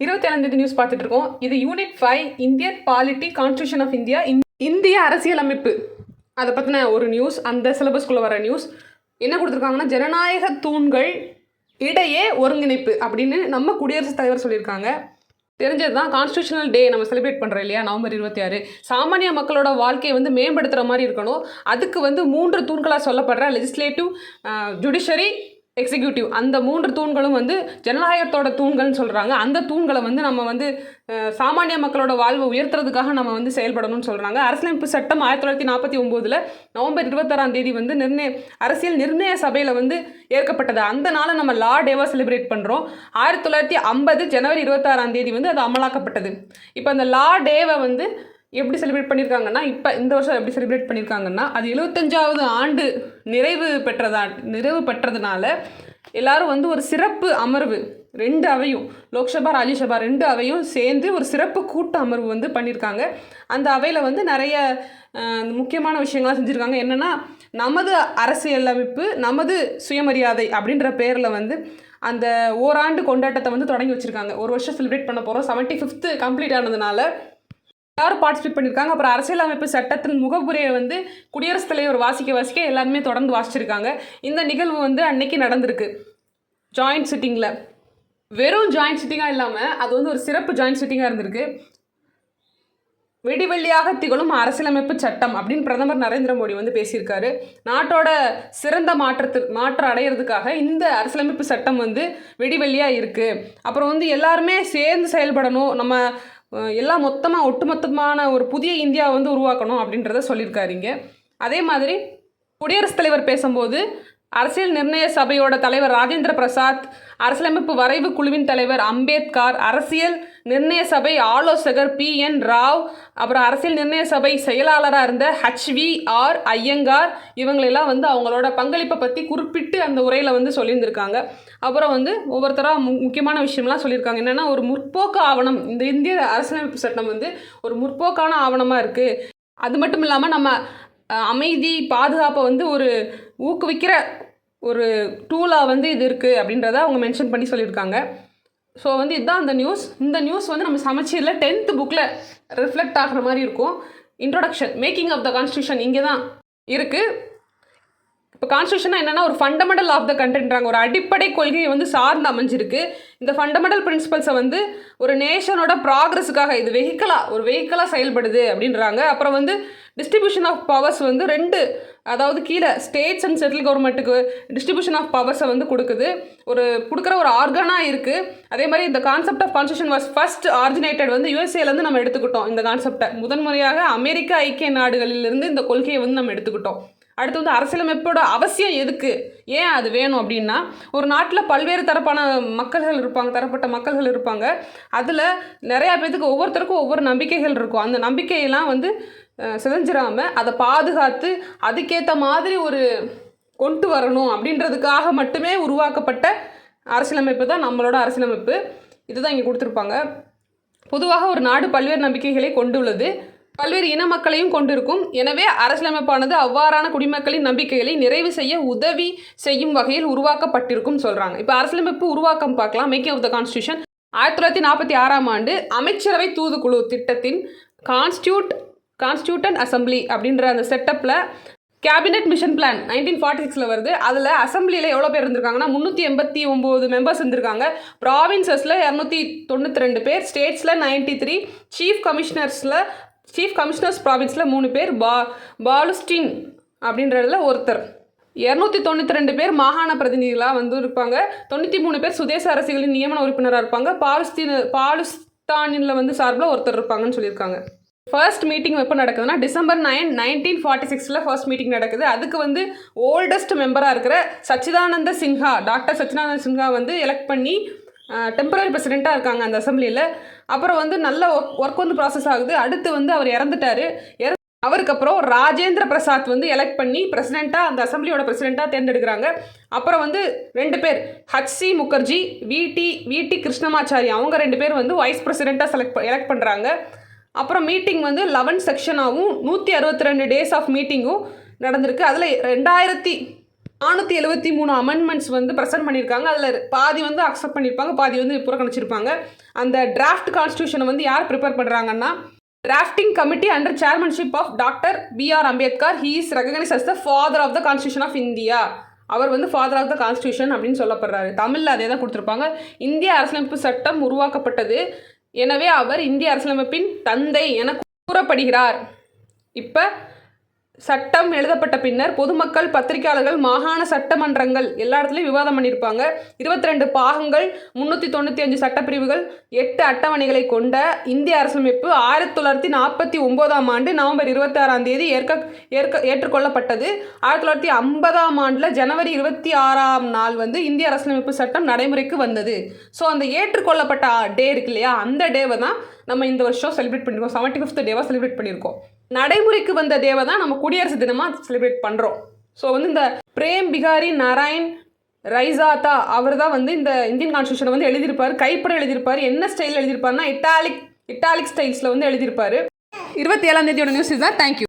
27 news பார்த்துட்டு இருக்கோம். இது unit 5 Indian polity constitution of India, இந்திய அரசியலமைப்பு. அதை பற்றின ஒரு நியூஸ், அந்த சிலபஸ்குள்ளே வர நியூஸ் என்ன கொடுத்துருக்காங்கன்னா, ஜனநாயக தூண்கள் இடையே ஒருங்கிணைப்பு அப்படின்னு நம்ம குடியரசுத் தலைவர் சொல்லியிருக்காங்க. தெரிஞ்சது தான், கான்ஸ்டியூஷனல் டே நம்ம செலிப்ரேட் பண்ணுறோம் இல்லையா, நவம்பர் 26. சாமானிய மக்களோட வாழ்க்கையை மேம்படுத்துகிற மாதிரி இருக்கணும். அதுக்கு 3 தூண்களாக சொல்லப்படுற லெஜிஸ்லேட்டிவ், ஜுடிஷரி, எக்ஸிக்யூட்டிவ், அந்த 3 தூண்களும் ஜனநாயகத்தோட தூண்கள்னு சொல்கிறாங்க. அந்த தூண்களை நம்ம சாமானிய மக்களோட வாழ்வை உயர்த்துறதுக்காக நம்ம செயல்படணும்னு சொல்கிறாங்க. அரசியலமைப்பு சட்டம் 1949 நவம்பர் 26 அரசியல் நிர்ணய சபையில் ஏற்கப்பட்டது. அந்த நாளை நம்ம லா டேவாக செலிப்ரேட் பண்ணுறோம். 1950 ஜனவரி 26 அது அமலாக்கப்பட்டது. இப்போ அந்த லா டேவை எப்படி செலிப்ரேட் பண்ணியிருக்காங்கன்னா, இப்போ இந்த வருஷம் எப்படி செலிப்ரேட் பண்ணியிருக்காங்கன்னா, அது 75வது ஆண்டு நிறைவு பெற்றதுனால எல்லோரும் ஒரு சிறப்பு அமர்வு, 2 அவையும், லோக்சபா ராஜ்யசபா 2 அவையும் சேர்ந்து ஒரு சிறப்பு கூட்ட அமர்வு பண்ணியிருக்காங்க. அந்த அவையில் நிறைய முக்கியமான விஷயங்கள்லாம் செஞ்சுருக்காங்க. என்னென்னா, நமது அரசியலமைப்பு நமது சுயமரியாதை அப்படின்ற பேரில் அந்த ஓராண்டு கொண்டாட்டத்தை தொடங்கி வச்சுருக்காங்க. ஒரு வருஷம் செலிப்ரேட் பண்ண போகிறோம். 75th கம்ப்ளீட் ஆனதுனால எல்லாரும் பார்ட்டிசிபேட் பண்ணியிருக்காங்க. அப்புறம் அரசியலமைப்பு சட்டத்தின் முகப்புரையை குடியரசுத் தலைவர் வாசிக்க எல்லாருமே தொடர்ந்து வாசிச்சிருக்காங்க. இந்த நிகழ்வு அன்னைக்கு நடந்திருக்கு ஜாயிண்ட் சிட்டிங்கில். வெறும் ஜாயிண்ட் சிட்டிங்காக இல்லாமல் அது ஒரு சிறப்பு ஜாயிண்ட் சிட்டிங்காக இருந்திருக்கு. வெடிவெள்ளியாக திகழும் அரசியலமைப்பு சட்டம் அப்படின்னு பிரதமர் நரேந்திர மோடி பேசியிருக்காரு. நாட்டோட சிறந்த மாற்றம் அடையிறதுக்காக இந்த அரசியலமைப்பு சட்டம் வெடிவெள்ளியாக இருக்குது. அப்புறம் எல்லாருமே சேர்ந்து செயல்படணும், நம்ம எல்லாம் ஒட்டுமொத்தமான ஒரு புதிய இந்தியா உருவாக்கணும் அப்படின்றத சொல்லியிருக்காருங்க. அதே மாதிரி குடியரசுத் தலைவர் பேசும்போது அரசியல் நிர்ணய சபையோட தலைவர் ராஜேந்திர பிரசாத், அரசியலமைப்பு வரைவு குழுவின் தலைவர் அம்பேத்கர், அரசியல் நிர்ணய சபை ஆலோசகர் PN ராவ், அப்புறம் அரசியல் நிர்ணய சபை செயலாளராக இருந்த HVR ஐயங்கார், இவங்களெல்லாம் அவங்களோட பங்களிப்பை பற்றி குறிப்பிட்டு அந்த உரையில் சொல்லியிருந்திருக்காங்க. அப்புறம் ஒவ்வொருத்தராக முக்கியமான விஷயம்லாம் சொல்லியிருக்காங்க. என்னென்னா, ஒரு முற்போக்கு ஆவணம், இந்த இந்திய அரசியலமைப்பு சட்டம் ஒரு முற்போக்கான ஆவணமாக இருக்குது. அது மட்டும் இல்லாமல் நம்ம அமைதி பாதுகாப்பை ஒரு ஊக்குவிக்கிற ஒரு டூலாக இது இருக்குது அப்படின்றத அவங்க மென்ஷன் பண்ணி சொல்லியிருக்காங்க. ஸோ இதுதான் அந்த நியூஸ். இந்த நியூஸ் நம்ம சமச்சீரில் 10th புக்கில் ரிஃப்ளெக்ட் ஆகிற மாதிரி இருக்கும். Introduction, making of the constitution இங்கே தான் இருக்குது. இப்போ கான்ஸ்டியூஷனாக என்னென்னா, ஒரு ஃபண்டமெண்டல் ஆஃப் த கண்ட்ரின்றாங்க, ஒரு அடிப்படை கொள்கையை சார்ந்து அமைஞ்சிருக்கு. இந்த ஃபண்டமெண்டல் பிரின்சிபல்ஸை ஒரு நேஷனோட ப்ராக்ரஸுக்காக இது வெஹிக்கலாக செயல்படுது அப்படின்றாங்க. அப்புறம் டிஸ்ட்ரிபியூஷன் ஆஃப் பவர்ஸ் 2, அதாவது கீழே ஸ்டேட்ஸ் அண்ட் சென்ட்ரல் கவர்மெண்ட்டுக்கு டிஸ்ட்ரிபியூஷன் ஆஃப் பவர்ஸை கொடுக்குற ஒரு ஆர்கனாக இருக்குது. அதே மாதிரி இந்த concept of constitution was first originated USAலேருந்து நம்ம எடுத்துக்கிட்டோம். இந்த கான்செப்டை முதன்முறையாக அமெரிக்க ஐக்கிய நாடுகளிலிருந்து இந்த கொள்கையை நம்ம எடுத்துக்கிட்டோம். அடுத்து அரசியலமைப்போட அவசியம் எதுக்கு, ஏன் அது வேணும் அப்படின்னா, ஒரு நாட்டில் பல்வேறு தரப்பட்ட மக்கள்கள் இருப்பாங்க. அதில் நிறையா பேத்துக்கு ஒவ்வொருத்தருக்கும் ஒவ்வொரு நம்பிக்கைகள் இருக்கும். அந்த நம்பிக்கையெல்லாம் சிதைஞ்சிடாமல் அதை பாதுகாத்து அதுக்கேற்ற மாதிரி கொண்டு வரணும் அப்படின்றதுக்காக மட்டுமே உருவாக்கப்பட்ட அரசியலமைப்பு தான் நம்மளோட அரசியலமைப்பு. இதுதான் இங்கே கொடுத்துருப்பாங்க. பொதுவாக ஒரு நாடு பல்வேறு நம்பிக்கைகளை கொண்டுள்ளது, பல்வேறு இன மக்களையும் கொண்டிருக்கும். எனவே அரசியலமைப்பானது அவ்வாறான குடிமக்களின் நம்பிக்கைகளை நிறைவு செய்ய உதவி செய்யும் வகையில் உருவாக்கப்பட்டிருக்கும் சொல்கிறாங்க. இப்போ அரசியலமைப்பு உருவாக்கம் பார்க்கலாம். மேக்கிங் ஆஃப் த கான்ஸ்டியூஷன் 1946 அமைச்சரவை தூதுக்குழு திட்டத்தின் கான்ஸ்டியூட்டன்ட் அசம்பிளி அப்படின்ற அந்த செட்டப்பில் கேபினெட் மிஷன் பிளான் 1946 வருது. அதில் அசம்பிளியில் எவ்வளோ பேர் இருந்திருக்காங்கன்னா, 389 மெம்பர்ஸ் இருந்திருக்காங்க. ப்ராவின்சஸில் 292 பேர், ஸ்டேட்ஸில் 93, சீஃப் கமிஷனர்ஸ் ப்ராவின்ஸில் 3 பேர், பாலுஸ்டின் அப்படின்றதுல ஒருத்தர், 292 பேர் மாகாண பிரதிநிதிகளாக இருப்பாங்க. 93 பேர் சுதேச அரசுகளின் நியமன உறுப்பினராக இருப்பாங்க. பாலுஸ்தானில் சார்பில் ஒருத்தர் இருப்பாங்கன்னு சொல்லியிருக்காங்க. ஃபர்ஸ்ட் மீட்டிங் எப்போ நடக்குதுன்னா, December 9, 1946 ஃபர்ஸ்ட் மீட்டிங் நடக்குது. அதுக்கு ஓல்டஸ்ட் மெம்பராக இருக்கிற டாக்டர் சச்சிதானந்த சின்ஹா எலெக்ட் பண்ணி டெம்பரரி பிரசிடெண்ட்டாக இருக்காங்க அந்த அசம்பிளியில். அப்புறம் நல்ல ஒர்க் ப்ராசஸ் ஆகுது. அடுத்து அவர் இறந்துட்டார். அவருக்கு அப்புறம் ராஜேந்திர பிரசாத் எலெக்ட் பண்ணி பிரசிடெண்ட்டாக, அந்த அசம்பிளியோட பிரசிடெண்ட்டாக தேர்ந்தெடுக்கிறாங்க. அப்புறம் 2 பேர், HC முகர்ஜி, VT கிருஷ்ணமாச்சாரி, அவங்க 2 பேர் வைஸ் பிரசிடெண்ட்டாக எலெக்ட் பண்ணுறாங்க. அப்புறம் மீட்டிங் 11 செக்ஷனாகவும் 162 டேஸ் ஆஃப் மீட்டிங்கும் நடந்திருக்கு. அதில் 473 அமெண்ட்மெண்ட்ஸ் வந்து ப்ரெசென்ட் பண்ணியிருக்காங்க. அதில் பாதி வந்து அக்செப்ட் பண்ணியிருப்பாங்க, பாதி வந்து புறக்கணிச்சிருப்பாங்க. அந்த டிராஃப்ட் கான்ஸ்டியூஷனை வந்து யார் ப்ரிப்பேர் பண்ணுறாங்கன்னா, drafting committee under chairmanship of doctor B.R. Ambedkar. He is recognise as the father of the constitution of India. அவர் வந்து ஃபாதர் ஆஃப் த கான்ஸ்டியூஷன் அப்படின்னு சொல்லப்படுறாரு. தமிழில் அதே தான் கொடுத்துருப்பாங்க. இந்திய அரசியலமைப்பு சட்டம் உருவாக்கப்பட்டது, எனவே அவர் இந்திய அரசியலமைப்பின் தந்தை என கூறப்படுகிறார். இப்போ சட்டம் எழுதப்பட்ட பின்னர் பொதுமக்கள், பத்திரிகையாளர்கள், மாகாண சட்டமன்றங்கள் எல்லா இடத்துலையும் விவாதம் பண்ணியிருப்பாங்க. 22 பாகங்கள், 395 சட்டப்பிரிவுகள், 8 அட்டவணைகளை கொண்ட இந்திய அரசியலமைப்பு 1949ஆம் ஆண்டு நவம்பர் 26ஆம் தேதி ஏற்றுக்கொள்ளப்பட்டது. 1950ஆம் ஆண்டில் ஜனவரி 26ஆம் நாள் வந்து இந்திய அரசியலமைப்பு சட்டம் நடைமுறைக்கு வந்தது. ஸோ அந்த ஏற்றுக்கொள்ளப்பட்ட டே இருக்கு இல்லையா, அந்த டேவை தான் நம்ம இந்த வருஷம் செலிப்ரேட் பண்ணியிருக்கோம். 75th டேவாக செலிப்ரேட் பண்ணியிருக்கோம். நடைமுறைக்கு வந்த டேவை தான் நம்ம குடியரசு தினமாக செலிப்ரேட் பண்ணுறோம். ஸோ வந்து இந்த பிரேம் பிகாரி நாராயண் ரைசாத்தா அவர் தான் வந்து இந்த இந்தியன் கான்ஸ்டியூஷனை வந்து எழுதியிருப்பார். கைப்பட எழுதியிருப்பார். என்ன ஸ்டைலில் எழுதியிருப்பாருன்னா இட்டாலிக் ஸ்டைல்ஸில் வந்து எழுதியிருப்பார். 27ஆம் தேதியோட நியூஸ் இதுதான். தேங்க்யூ.